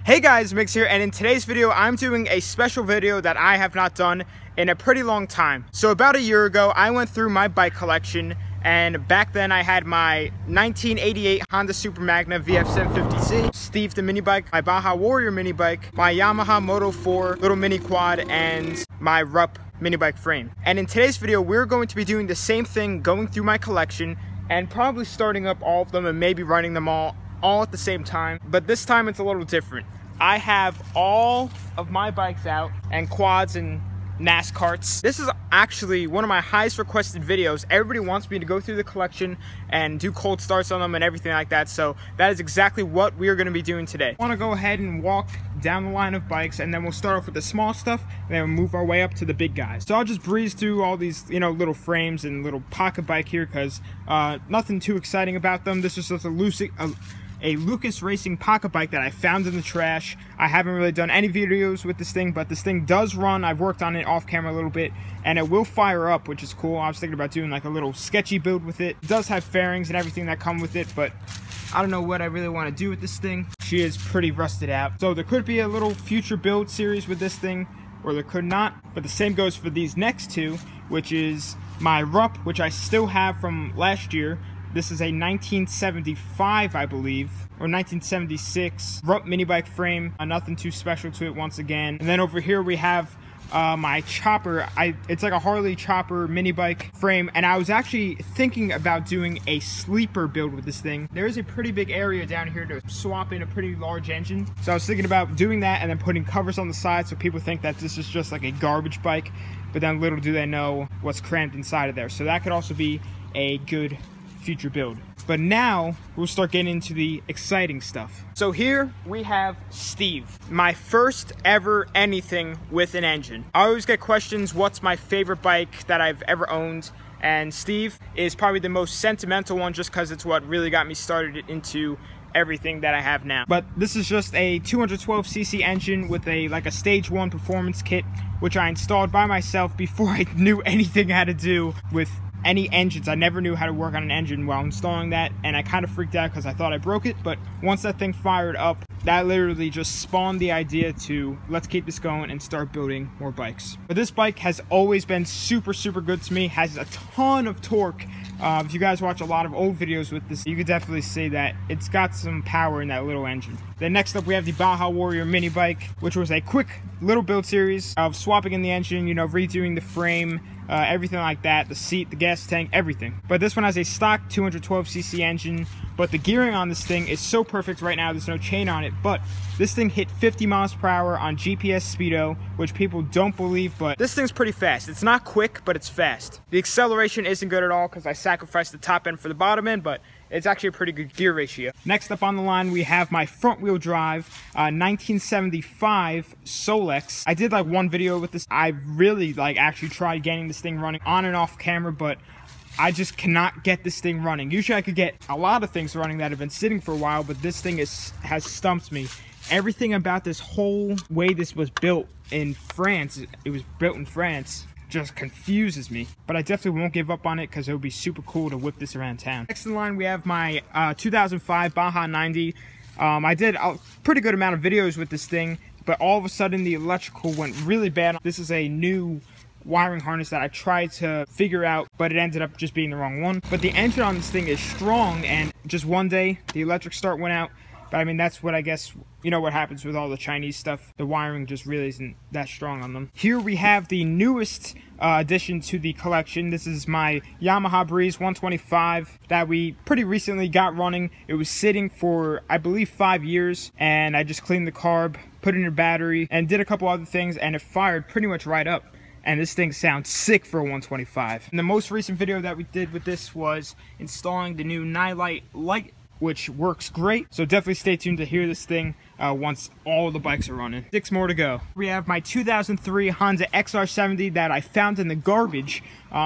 Hey guys, Mix here, and in today's video I'm doing a special video that I have not done in a pretty long time. So about a year ago I went through my bike collection, and back then I had my 1988 Honda Super Magna VF750C, Steve the mini bike, my Baja Warrior mini bike, my Yamaha Moto 4 little mini quad, and my Rupp mini bike frame. And in today's video we're going to be doing the same thing, going through my collection and probably starting up all of them and maybe running them all at the same time. But this time it's a little different. I have all of my bikes out, and quads and NASCARs. This is actually one of my highest requested videos. Everybody wants me to go through the collection and do cold starts on them and everything like that, so that is exactly what we are going to be doing today. I want to go ahead and walk down the line of bikes, and then we'll start off with the small stuff and then we'll move our way up to the big guys. So I'll just breeze through all these, little frames and little pocket bike here because nothing too exciting about them. This is just a Lucas Racing pocket bike that I found in the trash. I haven't really done any videos with this thing, but this thing does run. I've worked on it off camera a little bit, and it will fire up, which is cool. I was thinking about doing like a little sketchy build with it. It does have fairings and everything that come with it, but I don't know what I really want to do with this thing. She is pretty rusted out. So there could be a little future build series with this thing, or there could not. But the same goes for these next two, which is my Rupp, which I still have from last year. This is a 1975, I believe, or 1976 Rupp mini bike frame. Nothing too special to it once again. And then over here we have my chopper. It's like a Harley chopper mini bike frame, and I was actually thinking about doing a sleeper build with this thing. There is a pretty big area down here to swap in a pretty large engine, so I was thinking about doing that and then putting covers on the side so people think that this is just like a garbage bike, but then little do they know what's cramped inside of there. So that could also be a good future build. But now we'll start getting into the exciting stuff. So here we have Steve, my first ever anything with an engine. I always get questions, what's my favorite bike that I've ever owned? And Steve is probably the most sentimental one, just because it's what really got me started into everything that I have now. But this is just a 212cc engine with a stage 1 performance kit, which I installed by myself before I knew anything how to do with any engines. I never knew how to work on an engine while installing that, and I kind of freaked out because I thought I broke it. But once that thing fired up, that literally just spawned the idea to let's keep this going and start building more bikes. But this bike has always been super good to me, has a ton of torque. If you guys watch a lot of old videos with this, you could definitely see that it's got some power in that little engine. Then next up we have the Baja Warrior mini bike, which was a quick little build series of swapping in the engine, redoing the frame, everything like that, the seat, the gas tank, everything. But this one has a stock 212cc engine, but the gearing on this thing is so perfect right now. There's no chain on it, but this thing hit 50 miles per hour on GPS speedo, which people don't believe, but this thing's pretty fast. It's not quick, but it's fast. The acceleration isn't good at all because I sacrificed the top end for the bottom end, but it's actually a pretty good gear ratio. Next up on the line, we have my front wheel drive 1975 Solex. I did one video with this. I really actually tried getting this thing running on and off camera, but I just cannot get this thing running. Usually I could get a lot of things running that have been sitting for a while, but this thing has stumped me. Everything about this whole way this was built in France, it was built in France, just confuses me. But I definitely won't give up on it because it would be super cool to whip this around town. Next in line we have my 2005 Baja 90. I did a pretty good amount of videos with this thing, but all of a sudden the electrical went really bad. This is a new wiring harness that I tried to figure out, but it ended up just being the wrong one. But the engine on this thing is strong, and just one day the electric start went out. But I mean, that's what I guess, what happens with all the Chinese stuff. The wiring just really isn't that strong on them. Here we have the newest addition to the collection. This is my Yamaha Breeze 125 that we pretty recently got running. It was sitting for, I believe, 5 years, and I just cleaned the carb, put in a battery, and did a couple other things, and it fired pretty much right up. And this thing sounds sick for a 125. And the most recent video that we did with this was installing the new Nightlight light, which works great. So definitely stay tuned to hear this thing once all the bikes are running. 6 more to go. We have my 2003 Honda XR70 that I found in the garbage.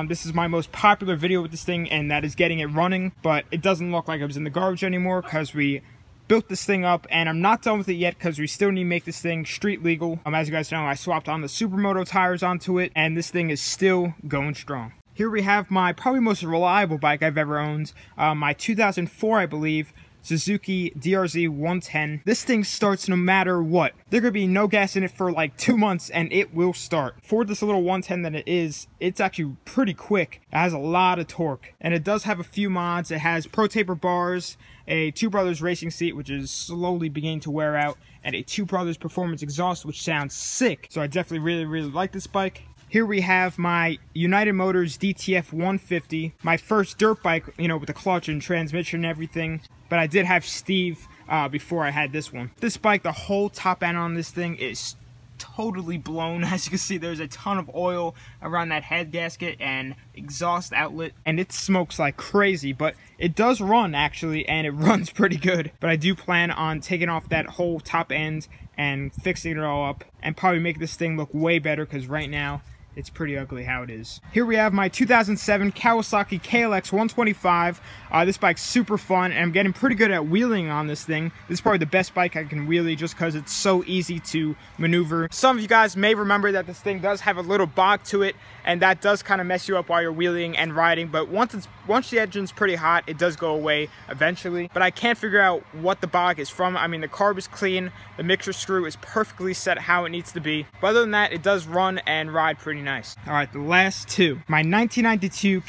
This is my most popular video with this thing, and that is getting it running, but it doesn't look like it was in the garbage anymore because we built this thing up, and I'm not done with it yet because we still need to make this thing street legal. As you guys know, I swapped on the Supermoto tires onto it, and this thing is still going strong. Here we have my probably most reliable bike I've ever owned, my 2004, I believe, Suzuki Drz 110. This thing starts no matter what. There could be no gas in it for like 2 months and it will start. For this little 110 that it is, it's actually pretty quick. It has a lot of torque, and it does have a few mods. It has Pro Taper bars, a Two Brothers racing seat, which is slowly beginning to wear out, and a Two Brothers performance exhaust, which sounds sick. So I definitely really like this bike. Here we have my United Motors DTF 150, my first dirt bike, you know, with the clutch and transmission and everything. But I did have Steve before I had this one. This bike, the whole top end on this thing is totally blown. As you can see, there's a ton of oil around that head gasket and exhaust outlet, and it smokes like crazy. But it does run, actually, and it runs pretty good. But I do plan on taking off that whole top end and fixing it all up and probably make this thing look way better, because right now it's pretty ugly how it is. Here we have my 2007 Kawasaki Kx 125. This bike's super fun, and I'm getting pretty good at wheeling on this thing. This is probably the best bike I can wheelie just because it's so easy to maneuver. Some of you guys may remember that this thing does have a little bog to it, and that does kind of mess you up while you're wheeling and riding. But once the engine's pretty hot, it does go away eventually. But I can't figure out what the bog is from. I mean, the carb is clean, the mixer screw is perfectly set how it needs to be. But other than that, it does run and ride pretty nice. All right, the last two. My 1992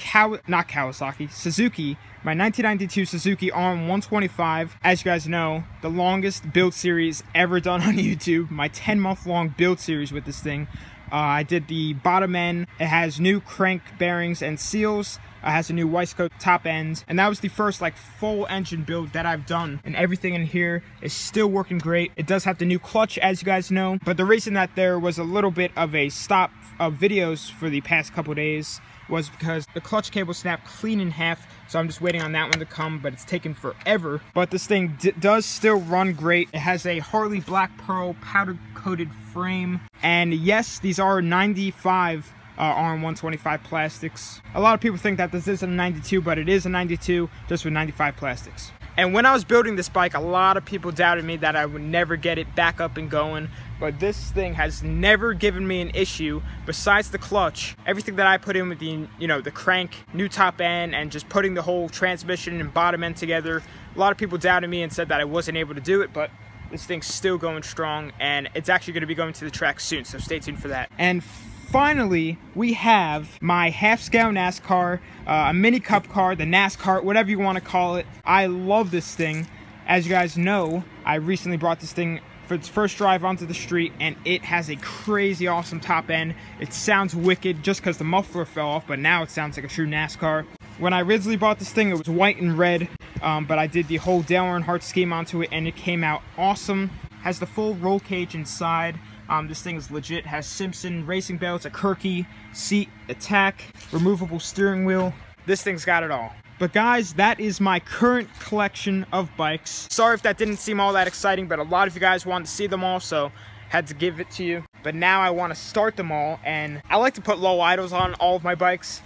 Suzuki. My 1992 Suzuki RM125, as you guys know, the longest build series ever done on YouTube. My 10-month long build series with this thing. I did the bottom end. It has new crank bearings and seals. It has a new Wiseco top end, and that was the first like full engine build that I've done, and everything in here is still working great. It does have the new clutch, as you guys know, but the reason that there was a little bit of a stop of videos for the past couple days was because the clutch cable snapped clean in half, so I'm just waiting on that one to come, but it's taken forever. But this thing does still run great. It has a Harley Black Pearl powder coated frame, and yes, these are 95 RM125 plastics. A lot of people think that this isn't a 92, but it is a 92, just with 95 plastics. And when I was building this bike, a lot of people doubted me that I would never get it back up and going, but this thing has never given me an issue besides the clutch. Everything that I put in with the, you know, the crank, new top end, and just putting the whole transmission and bottom end together, a lot of people doubted me and said that I wasn't able to do it, but this thing's still going strong, and it's actually going to be going to the track soon, so stay tuned for that. And finally, we have my half-scale NASCAR, a mini cup car, the NASCAR, whatever you want to call it. I love this thing. As you guys know, I recently brought this thing for its first drive onto the street, and it has a crazy awesome top end. It sounds wicked just because the muffler fell off, but now it sounds like a true NASCAR. When I originally bought this thing, it was white and red, but I did the whole Dale Earnhardt scheme onto it, and it came out awesome. Has the full roll cage inside. This thing is legit. Has Simpson racing belts, a Kirky seat, attack, removable steering wheel. This thing's got it all. But guys, that is my current collection of bikes. Sorry if that didn't seem all that exciting, but a lot of you guys wanted to see them all, so had to give it to you. But now I want to start them all, and I like to put low idles on all of my bikes,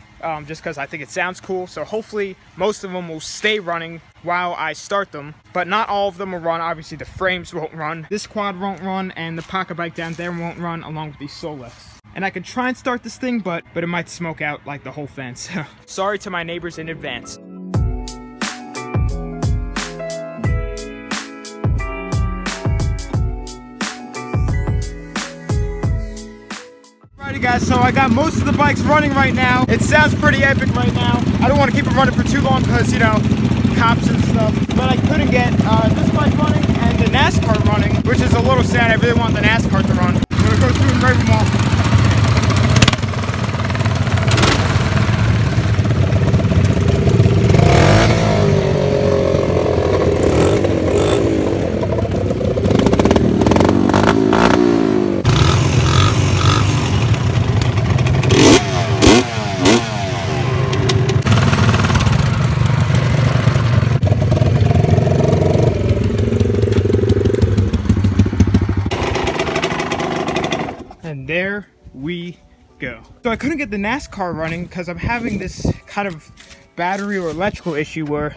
just because I think it sounds cool. So hopefully most of them will stay running while I start them, but not all of them will run. Obviously the frames won't run, this quad won't run, and the pocket bike down there won't run, along with the Solex. And I could try and start this thing, but it might smoke out like the whole fence. Sorry to my neighbors in advance. Alrighty guys, so I got most of the bikes running right now. It sounds pretty epic right now. I don't want to keep it running for too long because, you know, cops and stuff. But I couldn't get this bike running and the NASCAR running, which is a little sad. I really want the NASCAR to run. I'm going to go through and drive them all. And there we go. So I couldn't get the NASCAR running because I'm having this kind of battery or electrical issue where,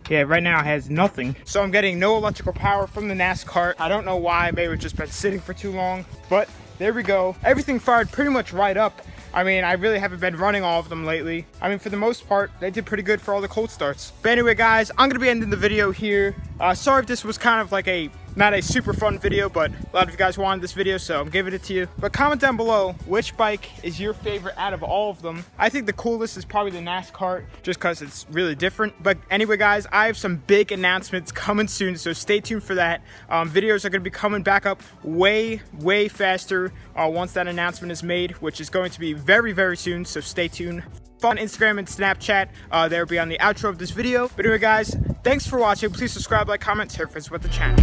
yeah, right now it has nothing. So I'm getting no electrical power from the NASCAR. I don't know why, maybe it's just been sitting for too long, but there we go. Everything fired pretty much right up. I mean, I really haven't been running all of them lately. I mean, for the most part, they did pretty good for all the cold starts. But anyway, guys, I'm gonna be ending the video here. Sorry if this was kind of like not a super fun video, but a lot of you guys wanted this video, so I'm giving it to you. But comment down below, which bike is your favorite out of all of them? I think the coolest is probably the NASCAR, just because it's really different. But anyway, guys, I have some big announcements coming soon, so stay tuned for that. Videos are going to be coming back up way faster once that announcement is made, which is going to be very, very soon, so stay tuned. On Instagram and Snapchat, they'll be on the outro of this video. But anyway, guys, thanks for watching. Please subscribe, like, comment, share, friends with the channel.